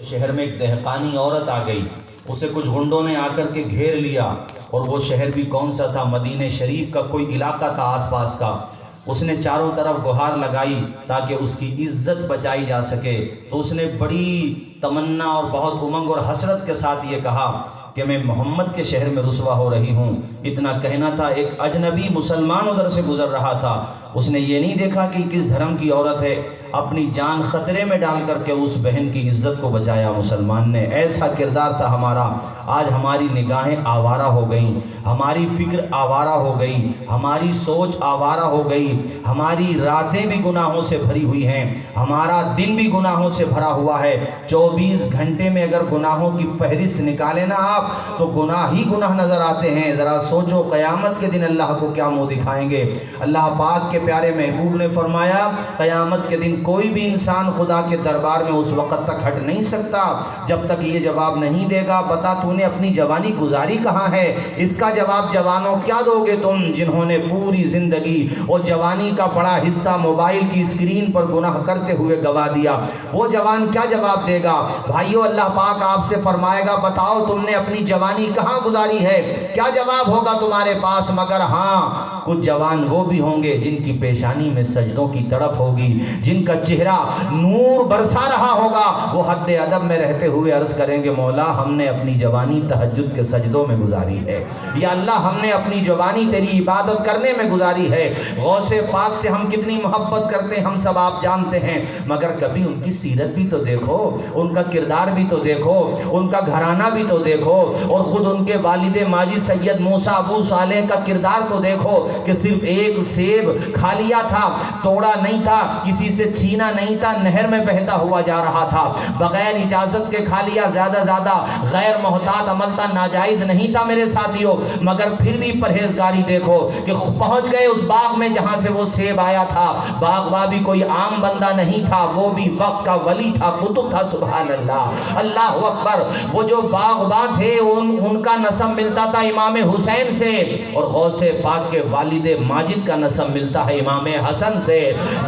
شہر میں ایک دہقانی عورت آ گئی، اسے کچھ غنڈوں نے آ کر کے گھیر لیا، اور وہ شہر بھی کون سا تھا، مدینہ شریف کا کوئی علاقہ تھا آس پاس کا۔ اس نے چاروں طرف گہار لگائی تاکہ اس کی عزت بچائی جا سکے، تو اس نے بڑی تمنا اور بہت امنگ اور حسرت کے ساتھ یہ کہا کہ میں محمد کے شہر میں رسوا ہو رہی ہوں۔ اتنا کہنا تھا، ایک اجنبی مسلمان ادھر سے گزر رہا تھا، اس نے یہ نہیں دیکھا کہ کس دھرم کی عورت ہے، اپنی جان خطرے میں ڈال کر کے اس بہن کی عزت کو بچایا مسلمان نے۔ ایسا کردار تھا ہمارا۔ آج ہماری نگاہیں آوارہ ہو گئیں، ہماری فکر آوارہ ہو گئی، ہماری سوچ آوارہ ہو گئی، ہماری راتیں بھی گناہوں سے بھری ہوئی ہیں، ہمارا دن بھی گناہوں سے بھرا ہوا ہے۔ 24 گھنٹے میں اگر گناہوں کی فہرست نکالے نا آپ تو گناہ ہی گناہ نظر آتے ہیں۔ ذرا سوچو قیامت کے دن اللہ کو کیا منہ دکھائیں گے۔ اللہ پاک کے پیارے محبوب نے فرمایا قیامت کے دن کوئی بھی انسان خدا کے دربار میں اس وقت تک ہٹ نہیں سکتا جب تک یہ جواب نہیں دے گا، بتا تو نے اپنی جوانی گزاری کہاں ہے۔ اس کا جواب جوانوں کیا دو گے تم، جنہوں نے پوری زندگی اور جوانی کا بڑا حصہ موبائل کی اسکرین پر گناہ کرتے ہوئے گوا دیا، وہ جوان کیا جواب دے گا؟ بھائیو، اللہ پاک آپ سے فرمائے گا بتاؤ تم نے اپنی جوانی کہاں گزاری ہے، کیا جواب ہوگا تمہارے پاس؟ مگر ہاں، کچھ جوان وہ بھی ہوں گے جن کی پیشانی میں سجدوں کی تڑپ ہوگی، جن کا چہرہ نور برسا رہا ہوگا، وہ حد ادب میں رہتے ہوئے عرض کریں گے مولا ہم نے اپنی جوانی تہجد کے سجدوں میں گزاری ہے، یا اللہ ہم نے اپنی جوانی تیری عبادت کرنے میں گزاری ہے۔ غوث پاک سے ہم کتنی محبت کرتے ہیں ہم سب آپ جانتے ہیں، مگر کبھی ان کی سیرت بھی تو دیکھو، ان کا کردار بھی تو دیکھو، ان کا گھرانہ بھی تو دیکھو، اور خود ان کے والد ماجد سید موسیٰ ابو صالح کا کردار تو دیکھو کہ صرف ایک سیب کھا لیا تھا، توڑا نہیں تھا، کسی سے چھینا نہیں تھا، نہر میں بہتا ہوا جا رہا تھا، بغیر اجازت کے کھا لیا، زیادہ غیر محتاط عمل تھا، ناجائز نہیں تھا میرے ساتھیوں، مگر پھر بھی پرہیزگاری دیکھو کہ پہنچ گئے اس باغ میں جہاں سے وہ سیب آیا تھا۔ باغ بھی کوئی عام بندہ نہیں تھا، وہ بھی وقت کا ولی تھا، قطب تھا، سبحان اللہ، اللہ اکبر۔ وہ جو باغباں تھے ان کا نسب ملتا تھا امام حسین سے، اور غوث پاک کے والد ماجد کا نسب ملتا ہے امام حسن سے۔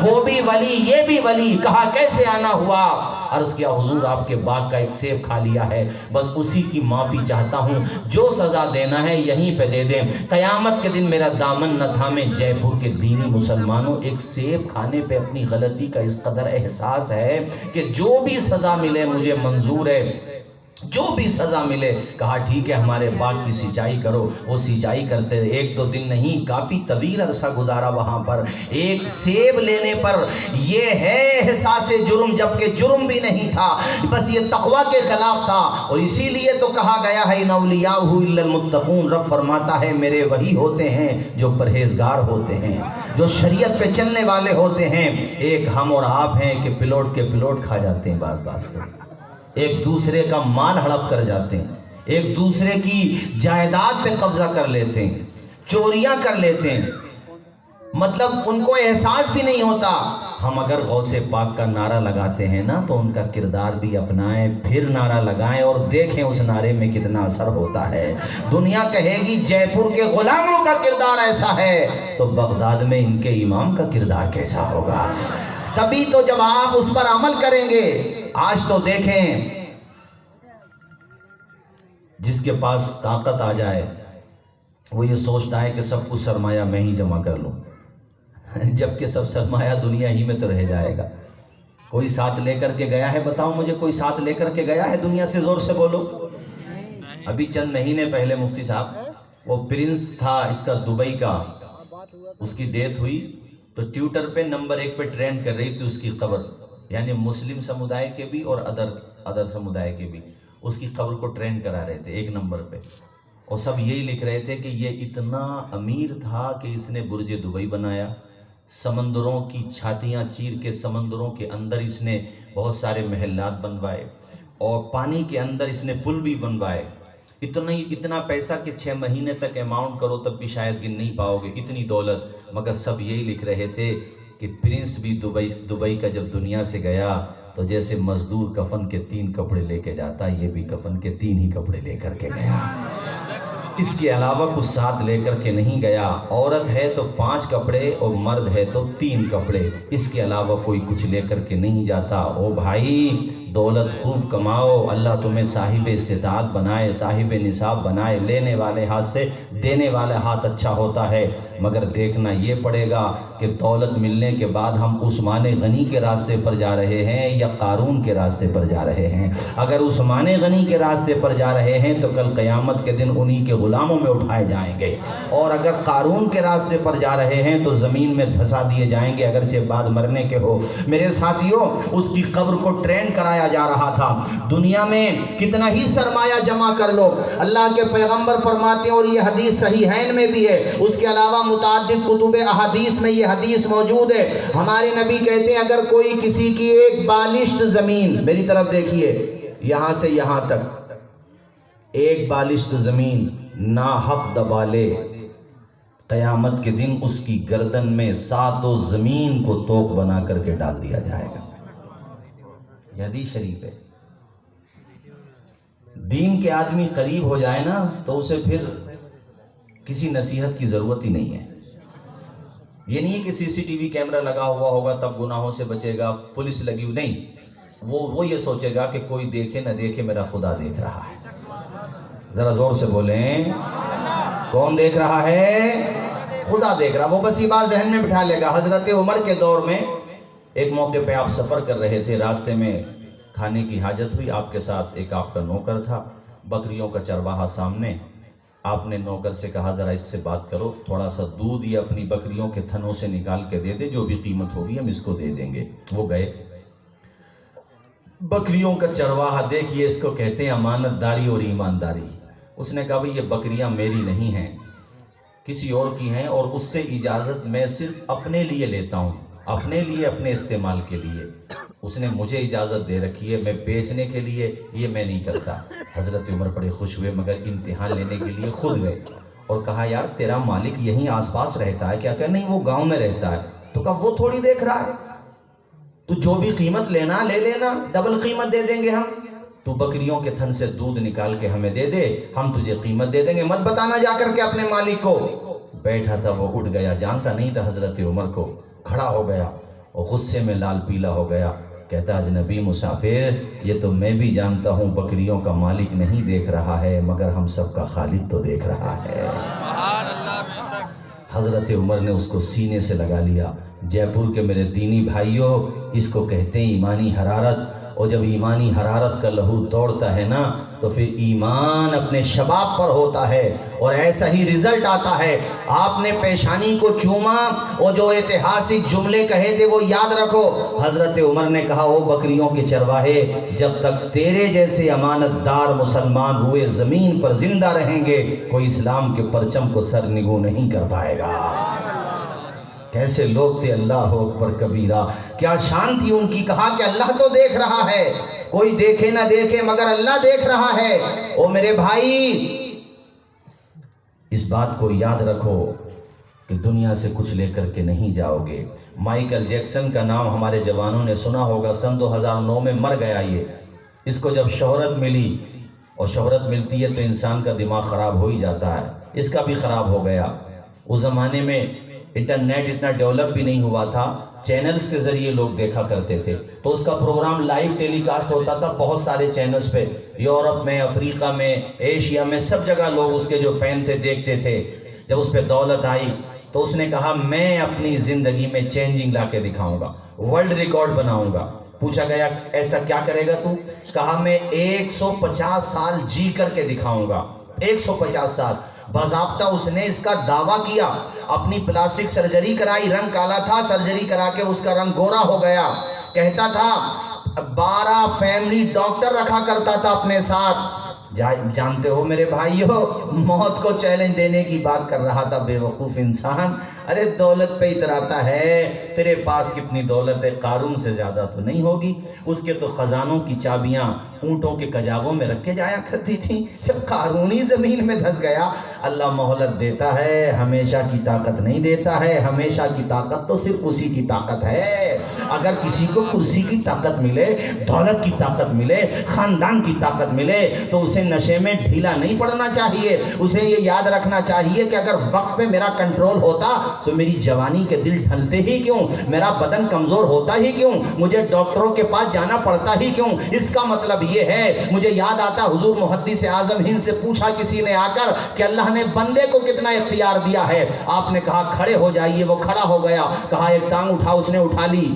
وہ بھی ولی یہ بھی ولی، کہا کیسے آنا ہوا؟ عرض کیا حضور آپ کے باغ کا ایک سیب کھا لیا ہے، بس اسی کی معافی چاہتا ہوں، جو سزا دینا ہے یہیں پہ دے دیں۔ قیامت کے دن میرا دامن نہ تھامے جے پور کے دینی مسلمانوں، ایک سیب کھانے پہ اپنی غلطی کا اس قدر احساس ہے کہ جو بھی سزا ملے مجھے منظور ہے، جو بھی سزا ملے۔ کہا ٹھیک ہے ہمارے باغ کی سینچائی کرو، وہ سینچائی کرتے، 1-2 دن نہیں کافی طویل عرصہ گزارا وہاں پر۔ ایک سیب لینے پر یہ ہے احساس جرم، جبکہ جرم بھی نہیں تھا، بس یہ تقوی کے خلاف تھا، اور اسی لیے تو کہا گیا ہے ان اولیاءہ الا المتقون۔ رب فرماتا ہے میرے وہی ہوتے ہیں جو پرہیزگار ہوتے ہیں، جو شریعت پہ چلنے والے ہوتے ہیں۔ ایک ہم اور آپ ہیں کہ پلوٹ کے پلوٹ کھا جاتے ہیں، بعض ایک دوسرے کا مال ہڑپ کر جاتے ہیں، ایک دوسرے کی جائیداد پہ قبضہ کر لیتے ہیں، چوریاں کر لیتے ہیں، مطلب ان کو احساس بھی نہیں ہوتا۔ ہم اگر غوث پاک کا نعرہ لگاتے ہیں نا تو ان کا کردار بھی اپنائیں، پھر نعرہ لگائیں اور دیکھیں اس نعرے میں کتنا اثر ہوتا ہے۔ دنیا کہے گی جے پور کے غلاموں کا کردار ایسا ہے، تو بغداد میں ان کے امام کا کردار کیسا ہوگا؟ تبھی تو جب آپ اس پر عمل کریں گے۔ آج تو دیکھیں جس کے پاس طاقت آ جائے وہ یہ سوچتا ہے کہ سب کچھ سرمایہ میں ہی جمع کر لوں، جبکہ سب سرمایہ دنیا ہی میں تو رہ جائے گا۔ کوئی ساتھ لے کر کے گیا ہے؟ بتاؤ مجھے، کوئی ساتھ لے کر کے گیا ہے دنیا سے؟ زور سے بولو۔ ابھی چند مہینے پہلے مفتی صاحب، وہ پرنس تھا اس کا دبئی کا، اس کی ڈیتھ ہوئی تو ٹویٹر پہ نمبر 1 پہ ٹرینڈ کر رہی تھی اس کی قبر، یعنی مسلم سمودائے کے بھی اور ادر سمودائے کے بھی اس کی قبر کو ٹرینڈ کرا رہے تھے 1 نمبر پہ، اور سب یہی لکھ رہے تھے کہ یہ اتنا امیر تھا کہ اس نے برج دبئی بنایا، سمندروں کی چھاتیاں چیر کے سمندروں کے اندر اس نے بہت سارے محلات بنوائے، اور پانی کے اندر اس نے پل بھی بنوائے۔ اتنا پیسہ کہ 6 مہینے تک اماؤنٹ کرو تب بھی شاید گن نہیں پاؤ گے، اتنی دولت۔ مگر سب یہی لکھ رہے تھے کہ پرنس بھی دبئی کا جب دنیا سے گیا تو جیسے مزدور کفن کے 3 کپڑے لے کے جاتا، یہ بھی کفن کے 3 ہی کپڑے لے کر کے گیا، اس کے علاوہ کچھ ساتھ لے کر کے نہیں گیا۔ عورت ہے تو 5 کپڑے اور مرد ہے تو 3 کپڑے، اس کے علاوہ کوئی کچھ لے کر کے نہیں جاتا۔ او بھائی، دولت خوب کماؤ، اللہ تمہیں صاحب استطاعت بنائے، صاحب نصاب بنائے، لینے والے ہاتھ سے دینے والا ہاتھ اچھا ہوتا ہے، مگر دیکھنا یہ پڑے گا کہ دولت ملنے کے بعد ہم عثمان غنی کے راستے پر جا رہے ہیں یا قارون کے راستے پر جا رہے ہیں۔ اگر عثمان غنی کے راستے پر جا رہے ہیں تو کل قیامت کے دن انہی کے غلاموں میں اٹھائے جائیں گے، اور اگر قارون کے راستے پر جا رہے ہیں تو زمین میں دھسا دیے جائیں گے اگرچہ بعد مرنے کے ہو۔ میرے ساتھیوں، اس کی قبر کو ٹرین کرایا جا رہا تھا۔ دنیا میں کتنا ہی سرمایہ جمع کر لو، اللہ کے پیغمبر فرماتے ہیں، اور یہ حدیث صحیحین میں بھی ہے، اس کے علاوہ متعدد کتب احادیث میں یہ حدیث موجود ہے، ہمارے نبی کہتے ہیں اگر کوئی کسی کی ایک بالشت زمین، میری طرف دیکھیے، یہاں سے یہاں تک ایک بالشت زمین ناحق دبا لے، قیامت کے دن اس کی گردن میں ساتوں زمین کو توق بنا کر کے ڈال دیا جائے گا۔ یہ حدیث شریف ہے۔ دین کے آدمی قریب ہو جائے نا تو اسے پھر کسی نصیحت کی ضرورت ہی نہیں ہے۔ یہ نہیں ہے کہ سی سی ٹی وی کیمرہ لگا ہوا ہوگا تب گناہوں سے بچے گا، پولیس لگی ہوئی نہیں، وہ یہ سوچے گا کہ کوئی دیکھے نہ دیکھے میرا خدا دیکھ رہا ہے۔ ذرا زور سے بولیں، کون دیکھ رہا ہے؟ خدا دیکھ رہا۔ وہ بس یہ بات ذہن میں بٹھا لے گا۔ حضرت عمر کے دور میں ایک موقع پہ آپ سفر کر رہے تھے، راستے میں کھانے کی حاجت ہوئی، آپ کے ساتھ ایک آپ کا نوکر تھا، بکریوں کا چرواہا سامنے، آپ نے نوکر سے کہا ذرا اس سے بات کرو، تھوڑا سا دودھ یہ اپنی بکریوں کے تھنوں سے نکال کے دے دے، جو بھی قیمت ہوگی ہم اس کو دے دیں گے۔ وہ گئے، بکریوں کا چرواہا، دیکھیے اس کو کہتے ہیں امانت داری اور ایمانداری۔ اس نے کہا بھئی یہ بکریاں میری نہیں ہیں، کسی اور کی ہیں، اور اس سے اجازت میں صرف اپنے لیے لیتا ہوں، اپنے لیے، اپنے استعمال کے لیے۔ اس نے مجھے اجازت دے رکھی ہے، میں بیچنے کے لیے یہ میں نہیں کرتا۔ حضرت عمر بڑے خوش ہوئے، مگر امتحان لینے کے لیے خود گئے اور کہا یار تیرا مالک یہیں آس پاس رہتا ہے کیا؟ کہ نہیں وہ گاؤں میں رہتا ہے۔ تو کہا وہ تھوڑی دیکھ رہا ہے، تو جو بھی قیمت لینا لے لینا، ڈبل قیمت دے دیں گے ہم، تو بکریوں کے تھن سے دودھ نکال کے ہمیں دے دے، ہم تجھے قیمت دے دیں گے، مت بتانا جا کر کے اپنے مالک کو۔ بیٹھا تھا وہ اٹھ گیا، جانتا نہیں تھا حضرت عمر کو، کھڑا ہو گیا اور غصے میں لال پیلا ہو گیا، کہتا اجنبی مسافر، یہ تو میں بھی جانتا ہوں بکریوں کا مالک نہیں دیکھ رہا ہے، مگر ہم سب کا خالق تو دیکھ رہا ہے۔ حضرت عمر نے اس کو سینے سے لگا لیا۔ جے پور کے میرے دینی بھائیوں، اس کو کہتے ہیں ایمانی حرارت، اور جب ایمانی حرارت کا لہو دوڑتا ہے نا تو پھر ایمان اپنے شباب پر ہوتا ہے، اور ایسا ہی رزلٹ آتا ہے۔ آپ نے پیشانی کو چوما اور جو ایتہاسک جملے کہے تھے وہ یاد رکھو۔ حضرت عمر نے کہا او بکریوں کے چرواہے، جب تک تیرے جیسے امانت دار مسلمان ہوئے زمین پر زندہ رہیں گے، کوئی اسلام کے پرچم کو سر نگو نہیں کر پائے گا۔ کیسے لوگ تھے، اللہ اکبر کبیرہ، کیا شان تھی ان کی۔ کہا کہ اللہ تو دیکھ رہا ہے، کوئی دیکھے نہ دیکھے مگر اللہ دیکھ رہا ہے۔ او میرے بھائی، اس بات کو یاد رکھو کہ دنیا سے کچھ لے کر کے نہیں جاؤ گے۔ مائیکل جیکسن کا نام ہمارے جوانوں نے سنا ہوگا، سن 2009 میں مر گیا یہ۔ اس کو جب شہرت ملی، اور شہرت ملتی ہے تو انسان کا دماغ خراب ہو ہی جاتا ہے، اس کا بھی خراب ہو گیا۔ اس زمانے میں انٹرنیٹ اتنا ڈیولپ بھی نہیں ہوا تھا، چینلز کے ذریعے لوگ دیکھا کرتے تھے، تو اس کا پروگرام لائیو ٹیلی کاسٹ ہوتا تھا بہت سارے چینلز پہ، یورپ میں، افریقہ میں، ایشیا میں، سب جگہ لوگ اس کے جو فین تھے دیکھتے تھے۔ جب اس پہ دولت آئی تو اس نے کہا میں اپنی زندگی میں چینجنگ لا کے دکھاؤں گا، ورلڈ ریکارڈ بناؤں گا۔ پوچھا گیا ایسا کیا کرے گا تو؟ کہا میں 150 سال جی کر کے دکھاؤں گا، 150 سال۔ باضابطہ اس نے اس کا دعویٰ کیا، اپنی پلاسٹک سرجری کرائی، رنگ کالا تھا، سرجری کرا کے اس کا رنگ گورا ہو گیا۔ کہتا تھا 12 فیملی ڈاکٹر رکھا کرتا تھا اپنے ساتھ۔ جانتے ہو میرے بھائیوں، موت کو چیلنج دینے کی بات کر رہا تھا بے وقوف انسان۔ ارے دولت پہ اتراتا ہے، تیرے پاس کتنی دولت ہے، قارون سے زیادہ تو نہیں ہوگی۔ اس کے تو خزانوں کی چابیاں اونٹوں کے کجاووں میں رکھ کے جایا کرتی تھیں۔ جب قارونی زمین میں دھس گیا، اللہ مہلت دیتا ہے، ہمیشہ کی طاقت نہیں دیتا ہے، ہمیشہ کی طاقت تو صرف اسی کی طاقت ہے۔ اگر کسی کو کرسی کی طاقت ملے، دولت کی طاقت ملے، خاندان کی طاقت ملے، تو اسے نشے میں ڈھیلا نہیں پڑنا چاہیے۔ اسے یہ یاد رکھنا چاہیے کہ اگر وقت پہ میرا کنٹرول ہوتا تو میری جوانی کے دل ڈھلتے ہی کیوں؟ میرا بدن کمزور ہوتا ہی کیوں؟ مجھے ڈاکٹروں کے پاس جانا پڑتا ہی کیوں؟ اس کا مطلب یہ ہے، مجھے یاد آتا حضور محدث اعظم ہند سے پوچھا کسی نے آ کر کہ اللہ نے بندے کو کتنا اختیار دیا ہے؟ آپ نے کہا کھڑے ہو جائیے، وہ کھڑا ہو گیا، کہا ایک ٹانگ اٹھاؤ، اس نے اٹھا لی،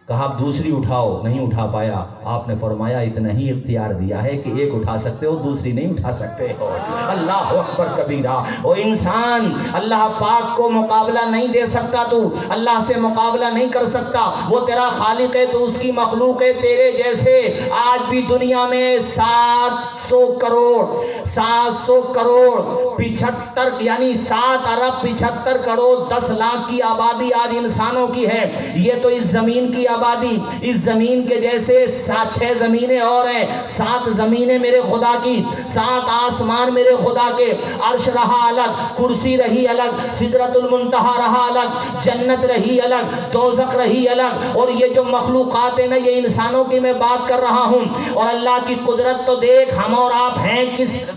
کہا آپ دوسری اٹھاؤ، نہیں اٹھا پایا، آپ نے فرمایا اتنا ہی اختیار دیا ہے کہ ایک اٹھا سکتے ہو، دوسری نہیں اٹھا سکتے ہو۔ اللہ اکبر کبیرہ۔ او انسان، اللہ پاک کو مقابلہ نہیں دے سکتا، تو اللہ سے مقابلہ نہیں کر سکتا، وہ تیرا خالق ہے، تو اس کی مخلوق ہے۔ تیرے جیسے آج بھی دنیا میں 700 کروڑ 75 یعنی 7 ارب 75 کروڑ 10 لاکھ کی آبادی آج انسانوں کی ہے۔ یہ تو اس زمین کی آبادی، اس زمین کے جیسے 6 زمینیں اور ہیں، 7 زمینیں میرے خدا کی، 7 آسمان میرے خدا کے، عرش رہا الگ، کرسی رہی الگ، سدرۃ المنتہا رہا الگ، جنت رہی الگ، دوزخ رہی الگ، اور یہ جو مخلوقات ہیں نا، یہ انسانوں کی میں بات کر رہا ہوں۔ اور اللہ کی قدرت تو دیکھ، ہم اور آپ ہیں،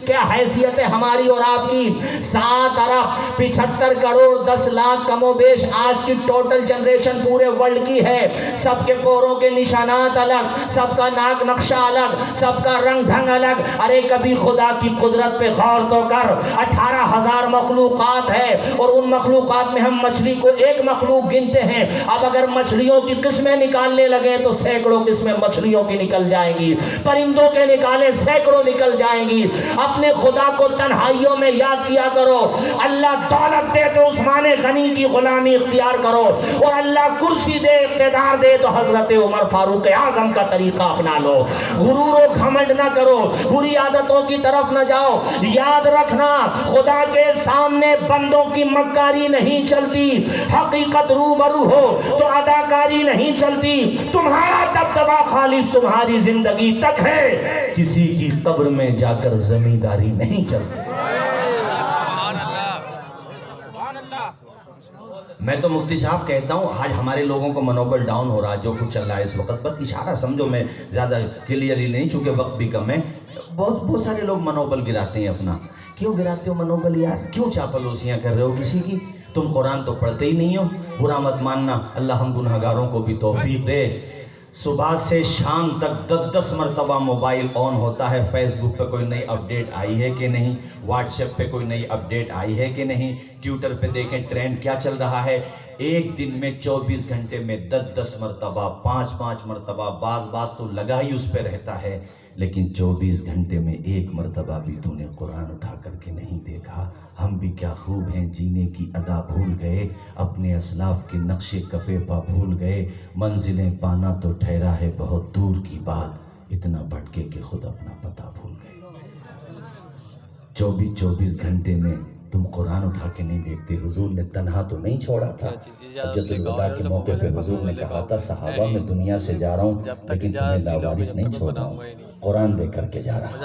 کیا حیثیت ہے ہماری اور آپ کی؟ 7 ارب 75 کروڑ 10 لاکھ کم و بیش آج کی ٹوٹل جنریشن پورے ورلڈ کی ہے۔ سب کے پوروں کے نشانات الگ، سب کا ناک نقشہ الگ، سب کا رنگ ڈھنگ الگ۔ ارے کبھی خدا کی قدرت پہ غور تو کر، 18,000 مخلوقات ہے، اور ان مخلوقات میں ہم مچھلی کو ایک مخلوق گنتے ہیں۔ اب اگر مچھلیوں کی قسمیں نکالنے لگے تو سینکڑوں قسمیں مچھلیوں کی نکل جائیں گی، پرندوں کے نکالے سینکڑوں نکل جائیں گی۔ اپنے خدا کو تنہائیوں میں یاد کیا کرو۔ اللہ دولت دے تو عثمان غنی کی غلامی اختیار کرو، اور اللہ کرسی دے اقتدار دے تو حضرت عمر فاروق اعظم کا طریقہ اپنا لو۔ غرور و گھمنڈ نہ کرو، بری عادتوں کی طرف نہ جاؤ۔ یاد رکھنا، خدا کے سامنے بندوں کی مکاری نہیں چلتی، حقیقت روبرو ہو تو اداکاری نہیں چلتی۔ تمہارا دبدبہ خالص تمہاری زندگی تک ہے، کسی کی قبر میں جا کر زمینداری نہیں چلتی۔ میں تو مفتی صاحب کہتا ہوں، آج ہمارے لوگوں کو منوبل ڈاؤن ہو رہا ہے، جو کچھ چل رہا ہے اس وقت، بس اشارہ سمجھو، میں زیادہ کلیئرلی نہیں، چونکہ وقت بھی کم ہے۔ بہت سارے لوگ منوبل گراتے ہیں اپنا۔ کیوں گراتے ہو منوبل یار؟ کیوں چاپلوسیاں کر رہے ہو کسی کی؟ تم قرآن تو پڑھتے ہی نہیں ہو۔ برا مت ماننا، اللہ ہم گنہگاروں کو بھی توفیق دے۔ صبح سے شام تک 10 مرتبہ موبائل آن ہوتا ہے، فیس بک پہ کوئی نئی اپڈیٹ آئی ہے کہ نہیں، واٹس ایپ پہ کوئی نئی اپڈیٹ آئی ہے کہ نہیں، ٹویٹر پہ دیکھیں ٹرینڈ کیا چل رہا ہے۔ ایک دن میں 24 گھنٹے میں 10 مرتبہ 5 مرتبہ، بعض تو لگا ہی اس پہ رہتا ہے، لیکن 24 گھنٹے میں ایک مرتبہ بھی تو نے قرآن اٹھا کر کے نہیں دیکھا۔ ہم بھی کیا خوب ہیں، جینے کی ادا بھول گئے، اپنے اسلاف کے نقش کفے پا بھول گئے، منزلیں پانا تو ٹھہرا ہے بہت دور کی بات، اتنا بھٹکے کہ خود اپنا پتہ بھول گئے۔ 24 گھنٹے میں تم قرآن اٹھا کے نہیں دیکھتے۔ حضور نے تنہا تو نہیں چھوڑا تھا۔ حجۃ الوداع کے موقع پہ حضور نے کہا تھا، صحابہ میں دنیا سے جا رہا ہوں لیکن تمہیں لاوارث نہیں چھوڑ رہا ہوں، قرآن دے کر کے جا رہا ہوں،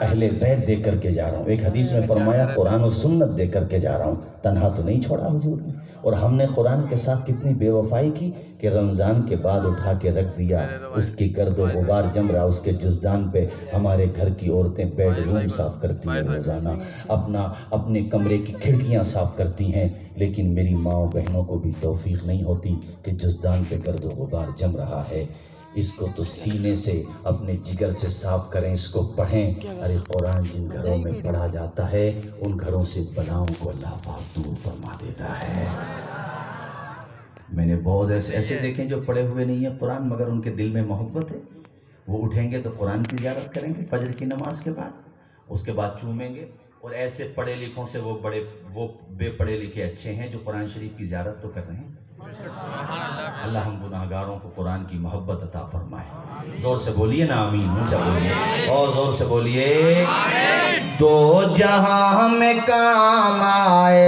اہل بیت دے کر کے جا رہا ہوں۔ ایک حدیث میں فرمایا قرآن و سنت دے کر کے جا رہا ہوں، تنہا تو نہیں چھوڑا حضور نے۔ اور ہم نے قرآن کے ساتھ کتنی بے وفائی کی کہ رمضان کے بعد اٹھا کے رکھ دیا، اس کی گرد و غبار جم رہا اس کے جزدان پہ۔ ہمارے گھر کی عورتیں بیڈ روم صاف کرتی ہیں روزانہ، اپنے کمرے کی کھڑکیاں صاف کرتی ہیں، لیکن میری ماں بہنوں کو بھی توفیق نہیں ہوتی کہ جزدان پہ گرد و غبار جم رہا ہے، اس کو تو سینے سے اپنے جگر سے صاف کریں، اس کو پڑھیں۔ ارے قرآن جن گھروں میں پڑھا جاتا ہے ان گھروں سے بلاؤں کو اللہ پاک دور فرما دیتا ہے۔ میں نے بہت ایسے دیکھیں جو پڑھے ہوئے نہیں ہیں قرآن مگر ان کے دل میں محبت ہے، وہ اٹھیں گے تو قرآن کی زیارت کریں گے فجر کی نماز کے بعد، اس کے بعد چومیں گے۔ اور ایسے پڑھے لکھوں سے وہ بے پڑھے لکھے اچھے ہیں جو قرآن شریف کی زیارت تو کر رہے ہیں۔ اللہ ہم گناہگاروں کو قرآن کی محبت عطا فرمائے۔ زور سے بولیے نا آمین، اونچا بولیے اور زور سے بولیے۔ دو جہاں میں کام آئے